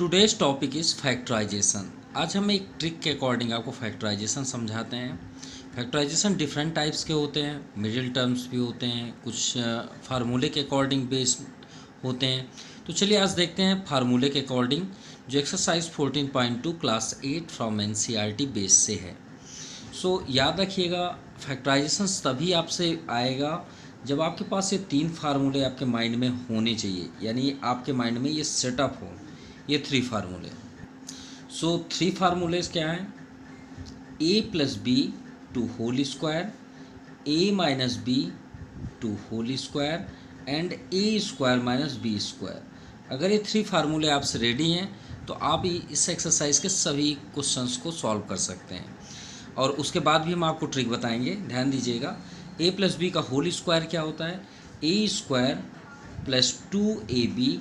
Today's topic is factorisation. आज हम एक ट्रिक के अकॉर्डिंग आपको फैक्टराइजेशन समझाते हैं। फैक्टराइजेशन डिफरेंट टाइप्स के होते हैं, मिडिल टर्म्स भी होते हैं, कुछ फार्मूले के अकॉर्डिंग बेस्ड होते हैं। तो चलिए आज देखते हैं फार्मूले के अकॉर्डिंग जो exercise 14.2 class 8 from NCERT base से है। सो याद रखिएगा, फैक्टराइजेशन तभी आपसे आएगा जब आपके पास ये तीन फार्मूले आपके माइंड में होने चाहिए, यानी आपके माइंड में ये सेटअप हो, ये थ्री फार्मूले। सो थ्री फार्मूलेज क्या हैं? A plus B to whole square, A minus B to whole square and A square minus B square. अगर ये थ्री फार्मूले आपसे रेडी हैं तो आप इस एक्सरसाइज के सभी क्वेश्चंस को सॉल्व कर सकते हैं। और उसके बाद भी हम आपको ट्रिक बताएंगे, ध्यान दीजिएगा। ए प्लस बी का होल स्क्वायर क्या होता है? A square plus 2ab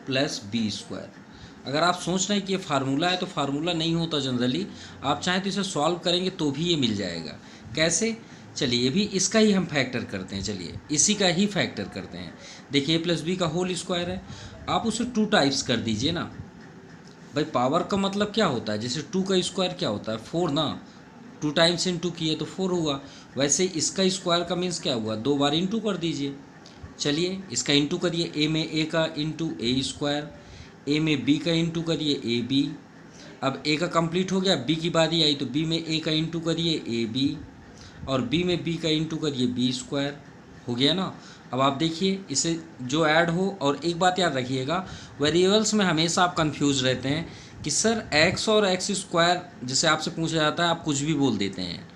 plus B square. अगर आप सोच रहे हैं कि ये फार्मूला है तो फार्मूला नहीं होता जनरली, आप चाहें तो इसे सॉल्व करेंगे तो भी ये मिल जाएगा। कैसे? चलिए ये भी इसका ही हम फैक्टर करते हैं, चलिए इसी का ही फैक्टर करते हैं। देखिए ए प्लस बी का होल स्क्वायर है, आप उसे 2 टाइप्स कर दीजिए ना। भाई पावर का मतलब क्या होता है? जैसे 2 का स्क्वायर क्या होता है? 4 ना। 2 टाइम्स इंटू किए तो 4 हुआ। वैसे इसका स्क्वायर का मीन्स क्या हुआ? 2 बार इंटू कर दीजिए। चलिए इसका इंटू करिए, ए में ए का इंटू ए स्क्वायर, ए में बी का इंटू करिए ए बी। अब ए का कंप्लीट हो गया, बी की बारी आई तो बी में ए का इंटू करिए ए बी, और बी में बी का इंटू करिए बी स्क्वायर। हो गया ना। अब आप देखिए इसे जो ऐड हो, और एक बात याद रखिएगा, वेरिएबल्स में हमेशा आप कंफ्यूज रहते हैं कि सर एक्स और एक्स स्क्वायर जैसे आपसे पूछा जाता है आप कुछ भी बोल देते हैं।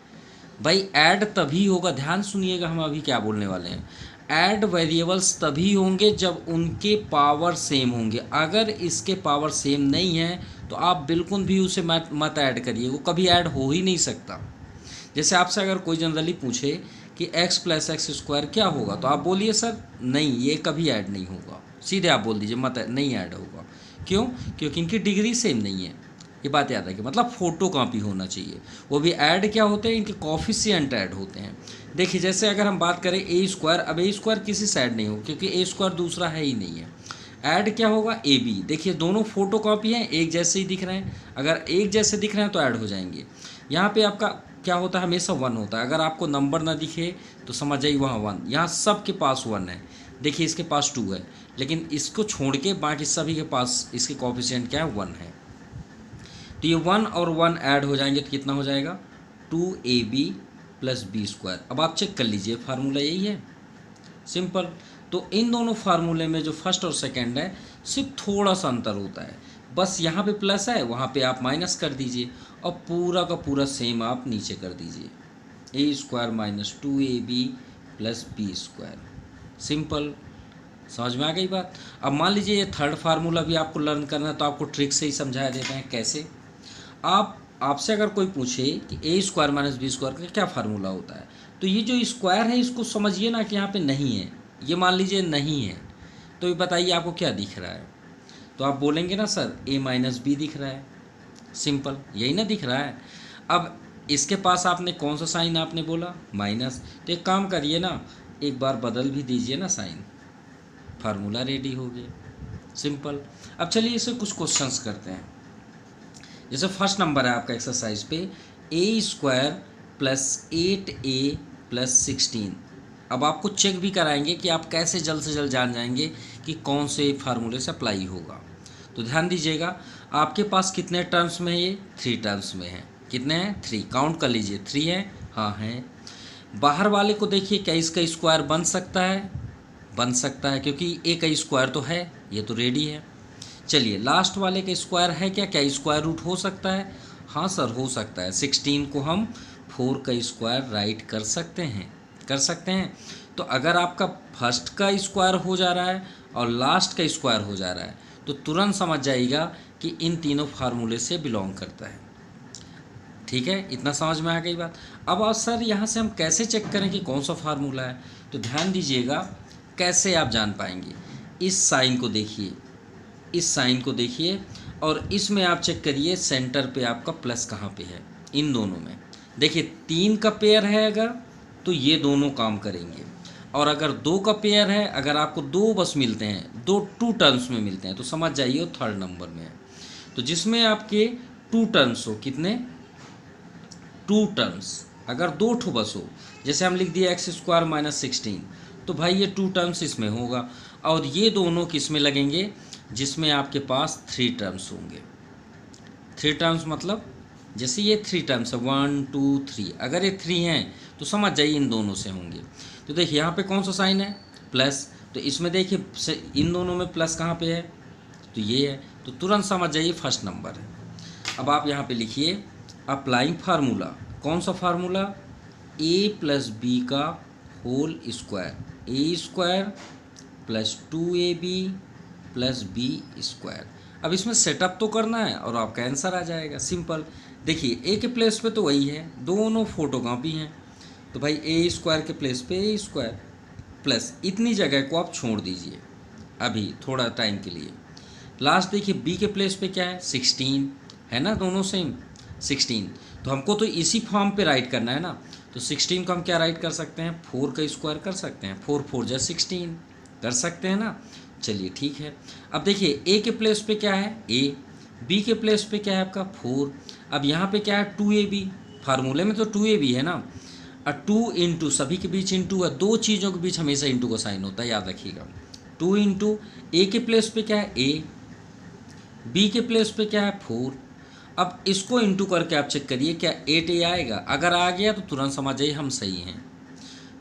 भाई ऐड तभी होगा, ध्यान सुनिएगा हम अभी क्या बोलने वाले हैं। ऐड वेरिएबल्स तभी होंगे जब उनके पावर सेम होंगे। अगर इसके पावर सेम नहीं है तो आप बिल्कुल भी उसे मत ऐड करिए, वो कभी ऐड हो ही नहीं सकता। जैसे आपसे अगर कोई जनरली पूछे कि x प्लस एक्स स्क्वायर क्या होगा, तो आप बोलिए सर नहीं, ये कभी ऐड नहीं होगा। सीधे आप बोल दीजिए मत, नहीं ऐड होगा। क्यों? क्योंकि इनकी डिग्री सेम नहीं है। ये बात याद रखिए, मतलब फोटो कॉपी होना चाहिए। वो भी ऐड क्या होते हैं? इनके कॉफिशिएंट ऐड होते हैं। देखिए जैसे अगर हम बात करें ए स्क्वायर, अब ए स्क्वायर किसी से ऐड नहीं हो क्योंकि ए स्क्वायर दूसरा है ही नहीं है। ऐड क्या होगा? A B. देखिए दोनों फोटो कॉपी हैं, एक जैसे ही दिख रहे हैं। अगर एक जैसे दिख रहे हैं तो ऐड हो जाएंगे। यहाँ पे आपका क्या होता है? हमेशा 1 होता है। अगर आपको नंबर ना दिखे तो समझ जाइए वहाँ 1। यहाँ सब के पास 1 है। देखिए इसके पास 2 है, लेकिन इसको छोड़ के बाकी सभी के पास इसके कॉफिशिएंट क्या है? 1 है। तो ये 1 और 1 ऐड हो जाएंगे तो कितना हो जाएगा? 2ab plus B square. अब आप चेक कर लीजिए, फार्मूला यही है, सिंपल। तो इन दोनों फार्मूले में जो फर्स्ट और सेकंड है सिर्फ थोड़ा सा अंतर होता है, बस यहाँ पे प्लस है, वहाँ पे आप माइनस कर दीजिए, और पूरा का पूरा सेम आप नीचे कर दीजिए। A square minus 2ab plus B square. Simple, समझ में आ गई बात। अब मान लीजिए ये थर्ड फार्मूला भी आपको लर्न करना है तो आपको ट्रिक से ही समझाया देते हैं। कैसे? आपसे अगर कोई पूछे कि ए स्क्वायर माइनस बी स्क्वायर का क्या फार्मूला होता है, तो ये जो स्क्वायर है इसको समझिए ना कि यहाँ पे नहीं है, ये मान लीजिए नहीं है, तो ये बताइए आपको क्या दिख रहा है? तो आप बोलेंगे ना सर ए माइनस बी दिख रहा है। सिंपल, यही ना दिख रहा है। अब इसके पास आपने कौन सा साइन आपने बोला? माइनस। तो एक काम करिए ना, एक बार बदल भी दीजिए ना साइन, फार्मूला रेडी हो गया। सिंपल। अब चलिए इसे कुछ क्वेश्चंस करते हैं। जैसे फर्स्ट नंबर है आपका एक्सरसाइज पे, ए स्क्वायर प्लस 8a प्लस 16। अब आपको चेक भी कराएंगे कि आप कैसे जल्द से जल्द जान जाएंगे कि कौन से फार्मूले से अप्लाई होगा। तो ध्यान दीजिएगा, आपके पास कितने टर्म्स में है? ये 3 टर्म्स में है। कितने हैं? 3। काउंट कर लीजिए, 3 है। हाँ है। बाहर वाले को देखिए, क्या इसका स्क्वायर बन सकता है? बन सकता है, क्योंकि ए का स्क्वायर तो है, ये तो रेडी है। चलिए लास्ट वाले का स्क्वायर है क्या? क्या स्क्वायर रूट हो सकता है? हाँ सर हो सकता है। 16 को हम 4 का स्क्वायर राइट कर सकते हैं, कर सकते हैं। तो अगर आपका फर्स्ट का स्क्वायर हो जा रहा है और लास्ट का स्क्वायर हो जा रहा है तो तुरंत समझ जाइएगा कि इन तीनों फार्मूले से बिलोंग करता है। ठीक है, इतना समझ में आ गई बात। अब सर यहाँ से हम कैसे चेक करें कि कौन सा फार्मूला है? तो ध्यान दीजिएगा, कैसे आप जान पाएंगे? इस साइन को देखिए, इस साइन को देखिए, और इसमें आप चेक करिए सेंटर पे आपका प्लस कहाँ पे है। इन दोनों में देखिए 3 का पेयर है अगर, तो ये दोनों काम करेंगे। और अगर 2 का पेयर है, अगर आपको 2 बस मिलते हैं, 2 टर्म्स में मिलते हैं, तो समझ जाइए वो थर्ड नंबर में है। तो जिसमें आपके टू टर्म्स हो, कितने, टू टर्म्स, अगर दो ठो बस हो, जैसे हम लिख दिए एक्स स्क्वायर माइनस 16, तो भाई ये टू टर्म्स इसमें होगा, और ये दोनों किस में लगेंगे, जिसमें आपके पास थ्री टर्म्स होंगे। थ्री टर्म्स मतलब जैसे ये थ्री टर्म्स है 1 2 3, अगर ये थ्री हैं तो समझ जाइए इन दोनों से होंगे। तो देखिए यहाँ पे कौन सा साइन है, प्लस, तो इसमें देखिए इन दोनों में प्लस कहाँ पे है, तो ये है, तो तुरंत समझ जाइए फर्स्ट नंबर है। अब आप यहाँ पे लिखिए अप्लाइंग फार्मूला, कौन सा फार्मूला, a प्लस बी का whole square, A square plus 2ab plus B square. अब इसमें सेटअप तो करना है और आपका आंसर आ जाएगा, सिंपल। देखिए ए के प्लेस पे तो वही है, दोनों फोटोकॉपी हैं, तो भाई ए स्क्वायर के प्लेस पे ए स्क्वायर, प्लस इतनी जगह को आप छोड़ दीजिए अभी थोड़ा टाइम के लिए। लास्ट देखिए बी के प्लेस पे क्या है, 16 है ना, दोनों सेम 16, तो हमको तो इसी फॉर्म पे राइट करना है ना, तो 16 को हम क्या राइट कर सकते हैं, 4 का स्क्वायर कर सकते हैं, 4 4 जा 16 कर सकते हैं ना। चलिए ठीक है। अब देखिए ए के प्लेस पे क्या है, ए, बी के प्लेस पे क्या है आपका 4, अब यहाँ पे क्या है 2ab, फार्मूले में तो 2ab है ना, और 2 इंटू सभी के बीच इंटू है, दो चीज़ों के बीच हमेशा इंटू का साइन होता है, याद रखिएगा। 2 इंटू ए के प्लेस पे क्या है ए, बी के प्लेस पे क्या है 4, अब इसको इंटू करके आप चेक करिए क्या 8a आएगा, अगर आ गया तो तुरंत समझ जाइए हम सही हैं।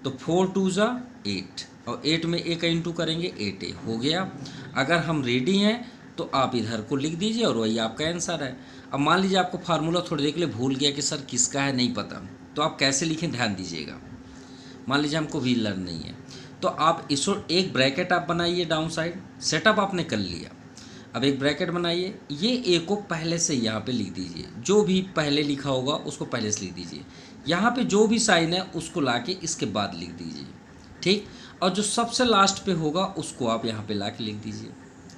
तो 4 2 जा 8, और 8 में a का इंटू करेंगे 8a हो गया। अगर हम रेडी हैं तो आप इधर को लिख दीजिए और वही आपका आंसर है। अब मान लीजिए आपको फार्मूला थोड़ी देर के लिए भूल गया कि सर किसका है, नहीं पता, तो आप कैसे लिखें ध्यान दीजिएगा। मान लीजिए हमको व्हील लर्न नहीं है, तो आप इसको एक ब्रैकेट आप बनाइए डाउन साइड, सेटअप आपने कर लिया, अब एक ब्रैकेट बनाइए, ये ए को पहले से यहाँ पे लिख दीजिए, जो भी पहले लिखा होगा उसको पहले से लिख दीजिए, यहाँ पे जो भी साइन है उसको लाके इसके बाद लिख दीजिए, ठीक, और जो सबसे लास्ट पे होगा उसको आप यहाँ पे लाके लिख दीजिए,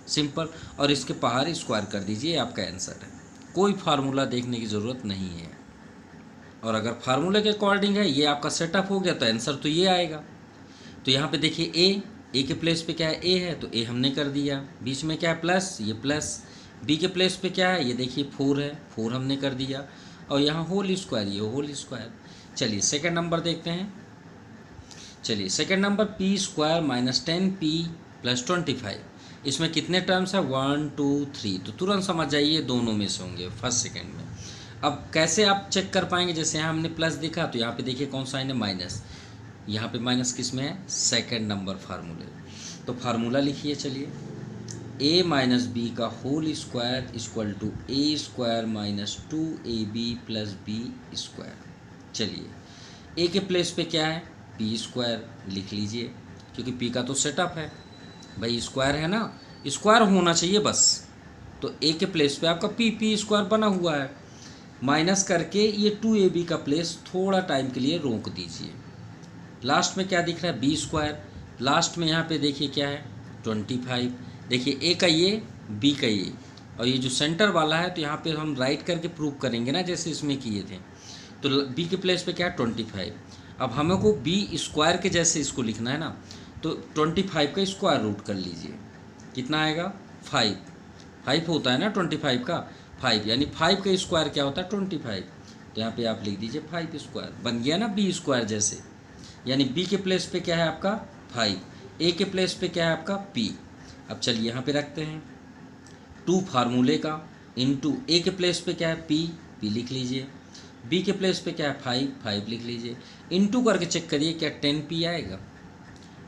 सिंपल, और इसके बाहर स्क्वायर कर दीजिए, आपका आंसर है। कोई फार्मूला देखने की ज़रूरत नहीं है, और अगर फार्मूले के अकॉर्डिंग है, ये आपका सेटअप हो गया तो आंसर तो ये आएगा। तो यहाँ पे देखिए ए के प्लेस पे क्या है ए है, तो ए हमने कर दिया, बीच में क्या है प्लस, ये प्लस, बी के प्लेस पे क्या है, ये देखिए 4 है, 4 हमने कर दिया, और यहाँ होल स्क्वायर, ये होल स्क्वायर। चलिए सेकंड नंबर देखते हैं। चलिए second number P square minus 10p plus 25, इसमें कितने टर्म्स है 1 2 3, तो तुरंत समझ जाइए दोनों में से होंगे फर्स्ट सेकेंड में। अब कैसे आप चेक कर पाएंगे, जैसे यहाँ हमने प्लस दिखा, तो यहाँ पे देखिए कौन साइन है माइनस, यहाँ पे माइनस किस में है, सेकंड नंबर फार्मूले, तो फार्मूला लिखिए। चलिए a माइनस बी का whole square equal to A square minus 2ab plus B square. चलिए a के प्लेस पे क्या है, p स्क्वायर लिख लीजिए, क्योंकि p का तो सेटअप है भाई, स्क्वायर है ना, स्क्वायर होना चाहिए बस, तो a के प्लेस पे आपका p स्क्वायर बना हुआ है, माइनस करके ये 2ab का प्लेस थोड़ा टाइम के लिए रोक दीजिए। लास्ट में क्या दिख रहा है, बी स्क्वायर, लास्ट में यहाँ पे देखिए क्या है 25, देखिए ए का ये, बी का ये, और ये जो सेंटर वाला है तो यहाँ पे हम राइट करके प्रूव करेंगे ना, जैसे इसमें किए थे, तो बी के प्लेस पे क्या है 25, अब हमें को बी स्क्वायर के जैसे इसको लिखना है ना, तो 25 का स्क्वायर रूट कर लीजिए, कितना आएगा 5, 5 होता है ना 25 का 5, यानी 5 का स्क्वायर क्या होता है 25, तो यहाँ पे आप लिख दीजिए 5 स्क्वायर, बन गया ना बी स्क्वायर जैसे, यानी b के प्लेस पे क्या है आपका 5, a के प्लेस पे क्या है आपका p। अब चलिए यहाँ पे रखते हैं 2 फार्मूले का इंटू a के प्लेस पे क्या है p लिख लीजिए, b के प्लेस पे क्या है 5 लिख लीजिए, इंटू करके चेक करिए क्या 10p आएगा,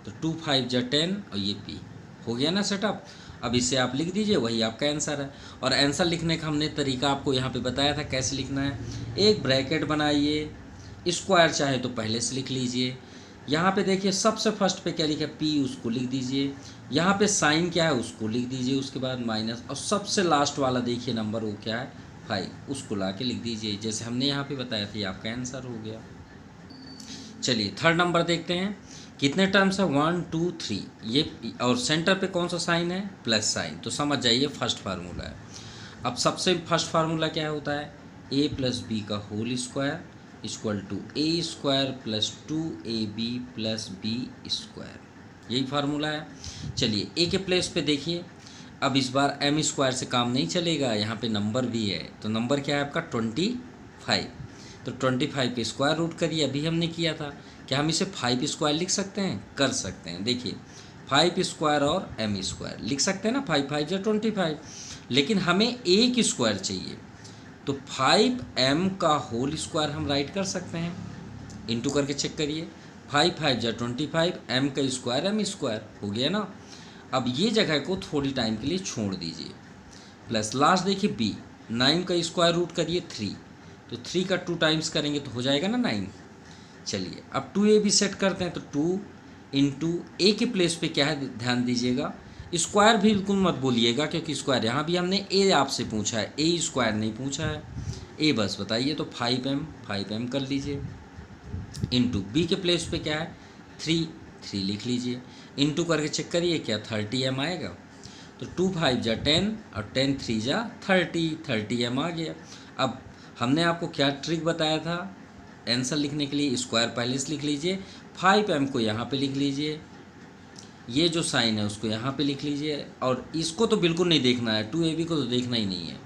तो 2 5 जा 10 और ये p हो गया ना सेटअप। अब इसे आप लिख दीजिए, वही आपका आंसर है। और आंसर लिखने का हमने तरीका आपको यहाँ पे बताया था कैसे लिखना है, एक ब्रैकेट बनाइए, स्क्वायर चाहे तो पहले से लिख लीजिए, यहाँ पे देखिए सबसे फर्स्ट पे क्या लिखा है p, उसको लिख दीजिए, यहाँ पे साइन क्या है उसको लिख दीजिए, उसके बाद माइनस, और सबसे लास्ट वाला देखिए नंबर वो क्या है 5, उसको ला के लिख दीजिए, जैसे हमने यहाँ पे बताया था, ये आपका आंसर हो गया। चलिए थर्ड नंबर देखते हैं, कितने टर्म्स है 1 2 3, ये और सेंटर पे कौन सा साइन है प्लस साइन, तो समझ जाइए फर्स्ट फार्मूला है। अब सबसे फर्स्ट फार्मूला क्या होता है, a प्लस बी का whole square equal to A square plus 2ab plus B square, यही फार्मूला है। चलिए ए के प्लेस पे देखिए, अब इस बार एम स्क्वायर से काम नहीं चलेगा, यहाँ पे नंबर भी है, तो नंबर क्या है आपका 25। तो 25 के स्क्वायर रूट करिए, अभी हमने किया था। क्या हम इसे 5 स्क्वायर लिख सकते हैं? कर सकते हैं। देखिए 5 स्क्वायर और एम स्क्वायर लिख सकते हैं ना, 5 5 या 25, लेकिन हमें एक स्क्वायर चाहिए, तो 5m का होल स्क्वायर हम राइट कर सकते हैं। इंटू करके चेक करिए, 5 5 या 25, m का स्क्वायर एम स्क्वायर हो गया ना। अब ये जगह को थोड़ी टाइम के लिए छोड़ दीजिए, प्लस लास्ट देखिए b, 9 का स्क्वायर रूट करिए 3, तो 3 का 2 टाइम्स करेंगे तो हो जाएगा ना 9। चलिए अब 2a भी सेट करते हैं, तो 2 इंटू ए के प्लेस पे क्या है ध्यान दीजिएगा, स्क्वायर भी बिल्कुल मत बोलिएगा, क्योंकि स्क्वायर यहाँ भी हमने ए आपसे पूछा है, ए स्क्वायर नहीं पूछा है, ए बस बताइए। तो 5m कर लीजिए, इंटू बी के प्लेस पे क्या है 3 लिख लीजिए, इंटू करके चेक करिए क्या 30m आएगा। तो 2 5 जा 10 और 10 3 जा 30m आ गया। अब हमने आपको क्या ट्रिक बताया था आंसर लिखने के लिए, स्क्वायर पहले से लिख लीजिए, 5m को यहाँ पे लिख लीजिए, ये जो साइन है उसको यहाँ पे लिख लीजिए, और इसको तो बिल्कुल नहीं देखना है, 2ab को तो देखना ही नहीं है,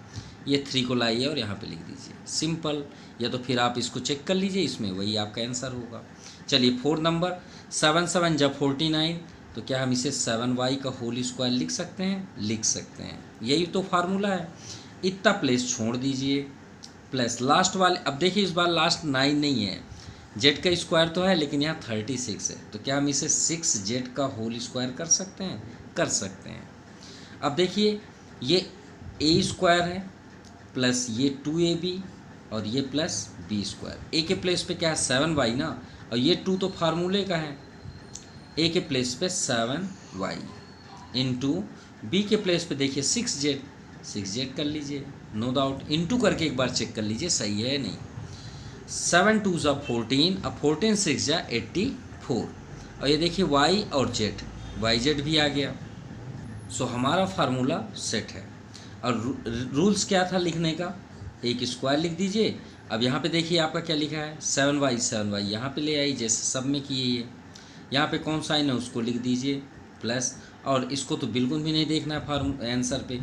ये 3 को लाइए और यहाँ पे लिख दीजिए, सिंपल। या तो फिर आप इसको चेक कर लीजिए, इसमें वही आपका आंसर होगा। चलिए 4 नंबर, 7 7 जब 49, तो क्या हम इसे 7y का होल स्क्वायर लिख सकते हैं? लिख सकते हैं, यही तो फार्मूला है। इतना प्लेस छोड़ दीजिए, प्लस लास्ट वाले, अब देखिए इस बार लास्ट 9 नहीं है, जेड का स्क्वायर तो है लेकिन यहाँ 36 है, तो क्या हम इसे 6z का होल स्क्वायर कर सकते हैं? कर सकते हैं। अब देखिए ये ए स्क्वायर है, प्लस ये 2ab और ये प्लस बी स्क्वायर, ए के प्लेस पे क्या है 7y ना, और ये 2 तो फार्मूले का है, ए के प्लेस पे 7y इंटू बी के प्लेस पे देखिए 6z कर लीजिए, नो डाउट। इंटू करके एक बार चेक कर लीजिए सही है नहीं। 7 2 जा 14, अब 14 6 जा 84, और ये देखिए y और yz भी आ गया। सो हमारा फार्मूला सेट है। और रूल्स क्या था लिखने का, एक स्क्वायर लिख दीजिए। अब यहाँ पे देखिए आपका क्या लिखा है 7y यहाँ पे ले आई, जैसे सब में किए ये, यहाँ पे कौन साइन है उसको लिख दीजिए प्लस, और इसको तो बिल्कुल भी नहीं देखना है आंसर पे।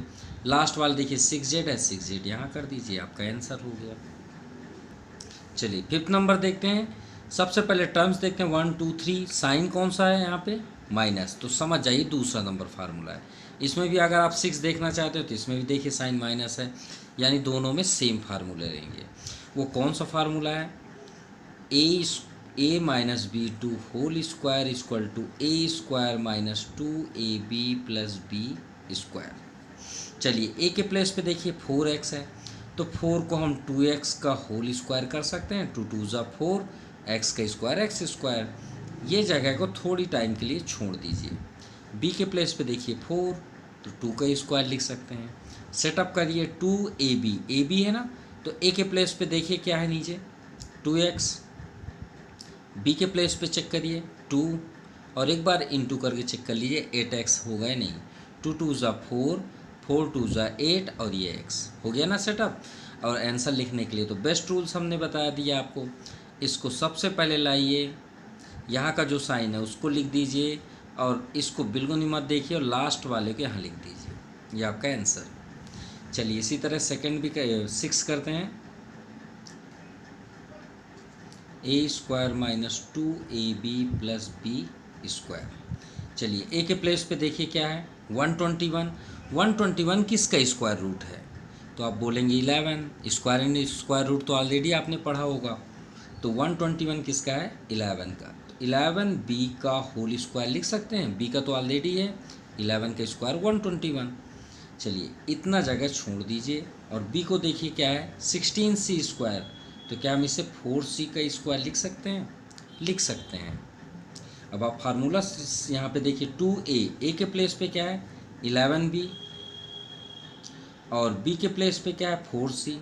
लास्ट वाला देखिए 6z है, 6z यहाँ कर दीजिए, आपका आंसर हो गया। चलिए 5th नंबर देखते हैं। सबसे पहले टर्म्स देखते हैं 1 2 3, साइन कौन सा है यहाँ पे माइनस, तो समझ जाइए दूसरा नंबर फार्मूला है। इसमें भी अगर आप 6 देखना चाहते हो तो इसमें भी देखिए साइन माइनस है, यानी दोनों में सेम फार्मूले रहेंगे। वो कौन सा फार्मूला है, a minus B to whole square equal to A square minus 2ab plus B square. चलिए ए के प्लेस पे देखिए 4x है, तो 4 को हम 2x का होल स्क्वायर कर सकते हैं, 2 2 जा 4, x का स्क्वायर x स्क्वायर। ये जगह को थोड़ी टाइम के लिए छोड़ दीजिए। b के प्लेस पे देखिए 4, तो 2 का स्क्वायर लिख सकते हैं। सेटअप करिए 2ab है ना, तो a के प्लेस पे देखिए क्या है नीचे 2x, b के प्लेस पे चेक करिए 2, और एक बार इंटू करके चेक कर लीजिए 8x होगा या नहीं, 2 2 जा 4, 4 2 जा 8, और ये x हो गया ना सेटअप। और आंसर लिखने के लिए तो बेस्ट रूल्स हमने बता दिया आपको। इसको सबसे पहले लाइए, यहाँ का जो साइन है उसको लिख दीजिए, और इसको बिल्कुल नहीं मत देखिए, और लास्ट वाले को यहाँ लिख दीजिए, ये आपका आंसर। चलिए इसी तरह सेकंड भी 6 करते हैं, a square minus 2ab plus B square. चलिए ए के प्लेस पे देखिए क्या है 121 किसका स्क्वायर रूट है, तो आप बोलेंगे 11, स्क्वायर रूट तो ऑलरेडी आपने पढ़ा होगा, तो 121 किसका है 11 का, तो 11 बी का होल स्क्वायर लिख सकते हैं, बी का तो ऑलरेडी है, 11 का स्क्वायर 121। चलिए इतना जगह छोड़ दीजिए, और बी को देखिए क्या है 16c स्क्वायर, तो क्या हम इसे 4c का स्क्वायर लिख सकते हैं? लिख सकते हैं। अब आप फार्मूला यहाँ पे देखिए 2a के प्लेस पे क्या है 11b, और b के प्लेस पे क्या है 4c।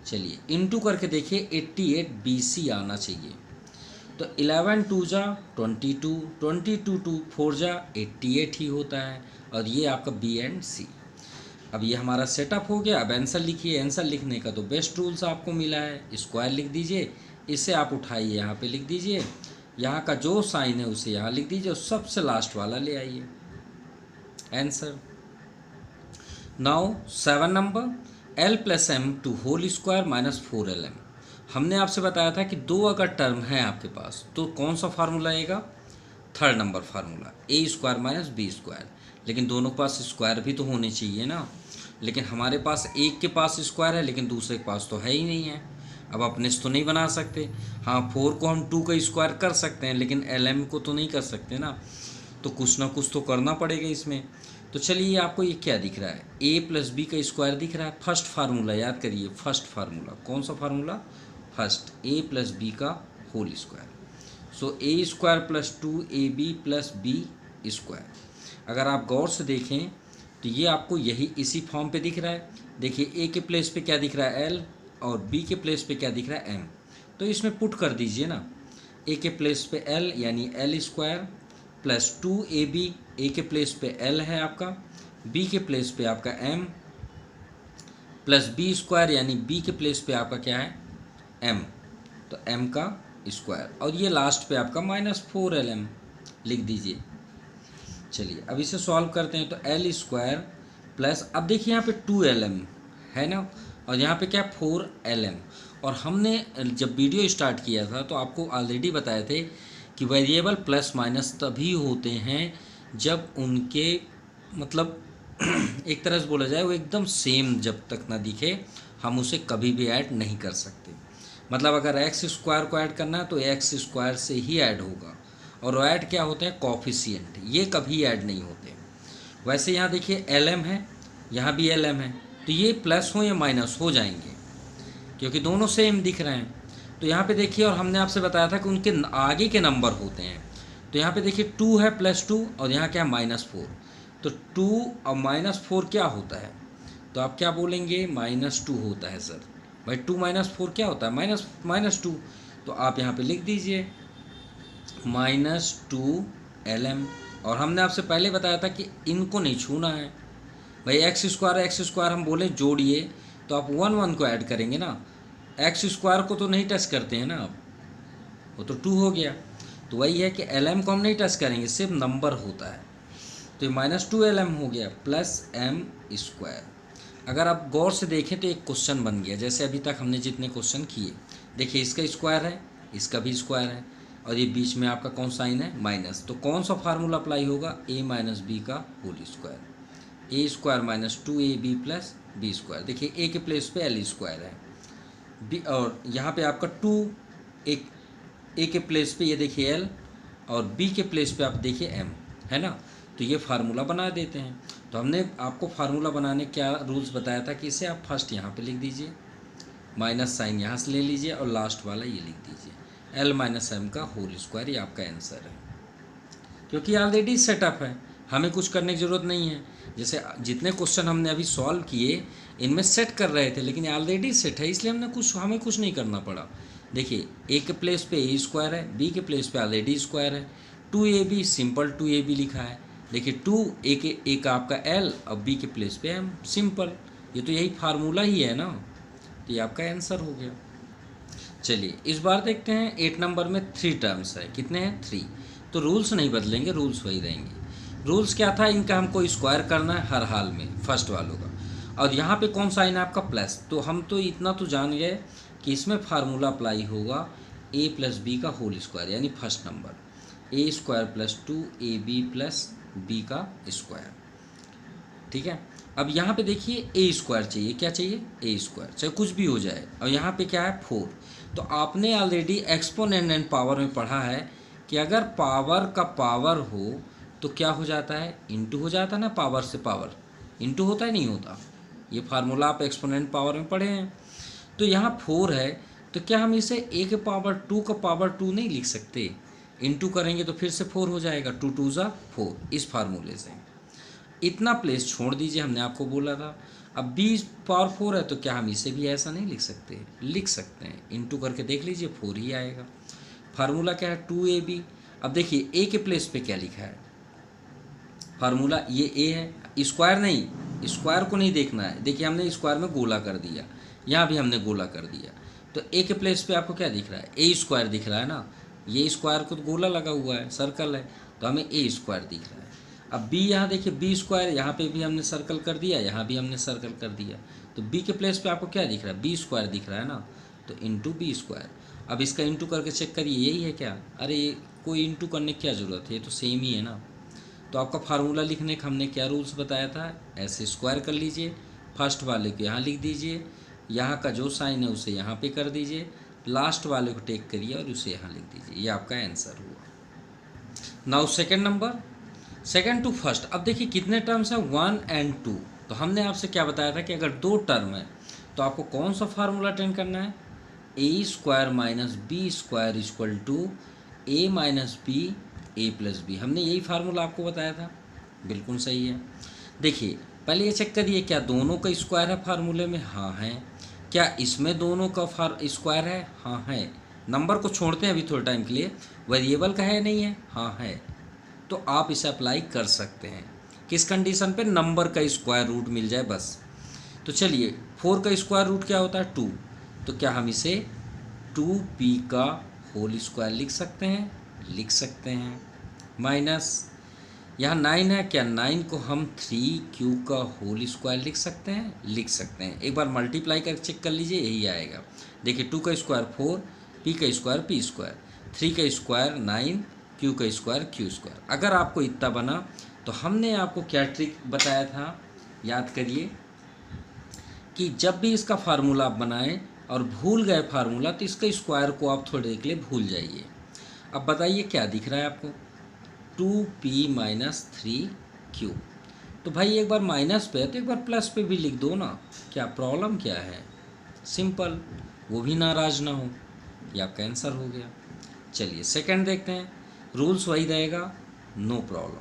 चलिए इंटू करके देखिए 88bc आना चाहिए, तो 11 2 जा 22, 22 2 4 जा 88 ही होता है, और ये आपका b एंड c। अब ये हमारा सेटअप हो गया। अब आंसर लिखिए, आंसर लिखने का तो बेस्ट रूल्स आपको मिला है, स्क्वायर लिख दीजिए, इसे आप उठाइए यहाँ पे लिख दीजिए, यहाँ का जो साइन है उसे यहाँ लिख दीजिए, और सबसे लास्ट वाला ले आइए answer. Now 7 number, L plus M to whole square minus 4 LM। हमने आपसे बताया था कि दो अगर टर्म है आपके पास तो कौन सा फार्मूला आएगा, थर्ड नंबर फार्मूला, ए स्क्वायर माइनस बी स्क्वायर। लेकिन दोनों के पास स्क्वायर भी तो होने चाहिए ना, लेकिन हमारे पास एक के पास स्क्वायर है लेकिन दूसरे के पास तो है ही नहीं है। अब अपने से तो नहीं बना सकते। हाँ, 4 को हम 2 का स्क्वायर कर सकते हैं लेकिन LM को तो नहीं कर सकते ना, तो कुछ ना कुछ तो करना पड़ेगा इसमें। तो चलिए, आपको ये क्या दिख रहा है, a प्लस बी का स्क्वायर दिख रहा है। फर्स्ट फार्मूला याद करिए, फर्स्ट फार्मूला कौन सा formula, first, a plus B का whole square. So A square plus 2AB plus B square. अगर आप गौर से देखें तो ये आपको यही इसी फॉर्म पे दिख रहा है। देखिए, ए के प्लेस पे क्या दिख रहा है, एल, और बी के प्लेस पे क्या दिख रहा है, एम। तो इसमें पुट कर दीजिए ना, ए के प्लेस पे एल यानी एल स्क्वायर प्लस 2AB, ए के प्लेस पे एल है आपका, बी के प्लेस पे आपका एम, प्लस बी स्क्वायर यानी बी के प्लेस पे आपका क्या है, एम, तो एम का स्क्वायर, और ये लास्ट पे आपका माइनस 4LM लिख दीजिए। चलिए, अब इसे सॉल्व करते हैं। तो एल स्क्वायर प्लस, अब देखिए यहाँ पे 2LM है ना, और यहाँ पे क्या 4LM। और हमने जब वीडियो स्टार्ट किया था तो आपको ऑलरेडी बताए थे कि वेरिएबल प्लस माइनस तभी होते हैं जब उनके मतलब एक तरह से बोला जाए वो एकदम सेम जब तक ना दिखे हम उसे कभी भी ऐड नहीं कर सकते। मतलब अगर एक्स स्क्वायर को ऐड करना है तो एक्स स्क्वायर से ही ऐड होगा, और वो ऐड क्या होते हैं, कॉफिशिएंट, ये कभी ऐड नहीं होते। वैसे यहाँ देखिए LM है, यहाँ भी LM है, तो ये प्लस हो या माइनस हो जाएंगे क्योंकि दोनों सेम दिख रहे हैं। तो यहाँ पे देखिए, और हमने आपसे बताया था कि उनके आगे के नंबर होते हैं। तो यहाँ पे देखिए 2 है प्लस 2, और यहाँ क्या है -4। तो 2 और -4 क्या होता है, तो आप क्या बोलेंगे, -2 होता है सर। भाई 2 - 4 क्या होता है, -2। तो आप यहाँ पे लिख दीजिए -2LM। और हमने आपसे पहले बताया था कि इनको नहीं छूना है। भाई एक्स स्क्वायर हम बोले जोड़िए तो आप 1 1 को ऐड करेंगे ना, एक्स स्क्वायर को तो नहीं टच करते हैं ना आप, वो तो 2 हो गया। तो वही है कि LM को हम नहीं टच करेंगे, सिर्फ नंबर होता है। तो ये -2LM हो गया प्लस M स्क्वायर। अगर आप गौर से देखें तो एक क्वेश्चन बन गया, जैसे अभी तक हमने जितने क्वेश्चन किए, देखिए इसका स्क्वायर है, इसका भी स्क्वायर है, और ये बीच में आपका कौन साइन है, माइनस। तो कौन सा फार्मूला अप्लाई होगा, a माइनस बी का whole square, A square minus 2AB plus B square. देखिए ए के प्लेस पे एल स्क्वायर है, बी, और यहाँ पे आपका 2, एक ए के प्लेस पे ये देखिए एल, और बी के प्लेस पे आप देखिए एम, है ना। तो ये फार्मूला बना देते हैं। तो हमने आपको फार्मूला बनाने क्या रूल्स बताया था कि इसे आप फर्स्ट यहाँ पे लिख दीजिए, माइनस साइन यहाँ से ले लीजिए, और लास्ट वाला ये लिख दीजिए, एल माइनस एम का होल स्क्वायर। ये आपका आंसर है, क्योंकि ऑलरेडी सेटअप है, हमें कुछ करने की ज़रूरत नहीं है। जैसे जितने क्वेश्चन हमने अभी सॉल्व किए इनमें सेट कर रहे थे, लेकिन ऑलरेडी सेट है, इसलिए हमें कुछ नहीं करना पड़ा। देखिए ए के प्लेस पे ए स्क्वायर है, बी के प्लेस पे ऑलरेडी स्क्वायर है, 2AB सिंपल 2AB लिखा है। देखिए 2 ए का आपका एल और बी के प्लेस पे एम, सिंपल। ये तो यही फार्मूला ही है ना, तो ये आपका आंसर हो गया। चलिए इस बार देखते हैं 8 नंबर में 3 टर्म्स है, कितने हैं, 3। तो रूल्स नहीं बदलेंगे, रूल्स वही रहेंगे। रूल्स क्या था, इनका हमको स्क्वायर करना है हर हाल में, फर्स्ट वालों का। और यहाँ पे कौन सा आइन है आपका, प्लस। तो हम तो इतना तो जान गए कि इसमें फार्मूला अप्लाई होगा a प्लस बी का होल स्क्वायर, यानी first number a square plus 2AB plus B का स्क्वायर। ठीक है, अब यहाँ पे देखिए a स्क्वायर चाहिए, क्या चाहिए, a स्क्वायर, चाहे कुछ भी हो जाए। और यहाँ पे क्या है 4। तो आपने ऑलरेडी एक्सपोनेंट एंड पावर में पढ़ा है कि अगर पावर का पावर हो तो क्या हो जाता है, इंटू हो जाता है ना, पावर से पावर इंटू होता है, नहीं होता। ये फार्मूला आप एक्सपोनेंट पावर में पढ़े हैं। तो यहाँ 4 है, तो क्या हम इसे a के पावर 2 का पावर 2 नहीं लिख सकते, इंटू करेंगे तो फिर से 4 हो जाएगा, 2 2 ज़ा 4, इस फार्मूले से। इतना प्लेस छोड़ दीजिए, हमने आपको बोला था। अब b पावर 4 है, तो क्या हम इसे भी ऐसा नहीं लिख सकते, लिख सकते हैं, इंटू करके देख लीजिए 4 ही आएगा। फार्मूला क्या है, 2AB। अब देखिए a के प्लेस पे क्या लिखा है, फार्मूला ये a है, स्क्वायर नहीं, स्क्वायर को नहीं देखना है। देखिए हमने स्क्वायर में गोला कर दिया, यहाँ भी हमने गोला कर दिया। तो a के प्लेस पे आपको क्या दिख रहा है, a स्क्वायर दिख रहा है ना, ये स्क्वायर को तो गोला लगा हुआ है, सर्कल है, तो हमें a स्क्वायर दिख रहा है। अब b यहाँ देखिए बी स्क्वायर, यहाँ पे भी हमने सर्कल कर दिया, यहाँ भी हमने सर्कल कर दिया, तो b के प्लेस पे आपको क्या दिख रहा है, बी स्क्वायर दिख रहा है ना, तो इंटू बी स्क्वायर। अब इसका इंटू करके चेक करिए, यही है क्या, अरे कोई इंटू करने की क्या ज़रूरत है, ये तो सेम ही है ना। तो आपका फार्मूला लिखने का हमने क्या रूल्स बताया था, ऐसे स्क्वायर कर लीजिए, फर्स्ट वाले को यहाँ लिख दीजिए, यहाँ का जो साइन है उसे यहाँ पे कर दीजिए, लास्ट वाले को टेक करिए और उसे यहाँ लिख दीजिए, ये आपका आंसर हुआ। Now second number, second to first. अब देखिए कितने टर्म्स हैं, 1 and 2। तो हमने आपसे क्या बताया था कि अगर 2 टर्म है तो आपको कौन सा फार्मूला अटेंड करना है, A square minus B square equal to A minus B A plus B. हमने यही फार्मूला आपको बताया था, बिल्कुल सही है। देखिए पहले ये चेक करिए, क्या दोनों का स्क्वायर है फार्मूले में, हाँ है। क्या इसमें दोनों का स्क्वायर है, हाँ है। नंबर को छोड़ते हैं अभी थोड़े टाइम के लिए, वेरिएबल का है नहीं है, हाँ है। तो आप इसे अप्लाई कर सकते हैं, किस कंडीशन पे, नंबर का स्क्वायर रूट मिल जाए बस। तो चलिए 4 का स्क्वायर रूट क्या होता है, 2। तो क्या हम इसे 2p का होल स्क्वायर लिख सकते हैं, लिख सकते हैं। माइनस यहाँ 9 है, क्या 9 को हम 3q का होल स्क्वायर लिख सकते हैं, लिख सकते हैं। एक बार मल्टीप्लाई कर चेक कर लीजिए, यही आएगा। देखिए 2 का स्क्वायर 4, p का स्क्वायर p स्क्वायर, 3 का स्क्वायर 9, q का स्क्वायर q स्क्वायर। अगर आपको इतना बना तो हमने आपको क्या ट्रिक बताया था, याद करिए, कि जब भी इसका फार्मूला आप बनाएं और भूल गए फार्मूला तो इसका स्क्वायर को आप थोड़ी देर के लिए भूल जाइए। अब बताइए क्या दिख रहा है आपको, 2p माइनस 3q। तो भाई एक बार माइनस पे है तो एक बार प्लस पे भी लिख दो ना, क्या प्रॉब्लम क्या है, सिंपल, वो भी नाराज ना हो, ये आपका आंसर हो गया। चलिए सेकंड देखते हैं, रूल्स वही रहेगा, नो प्रॉब्लम,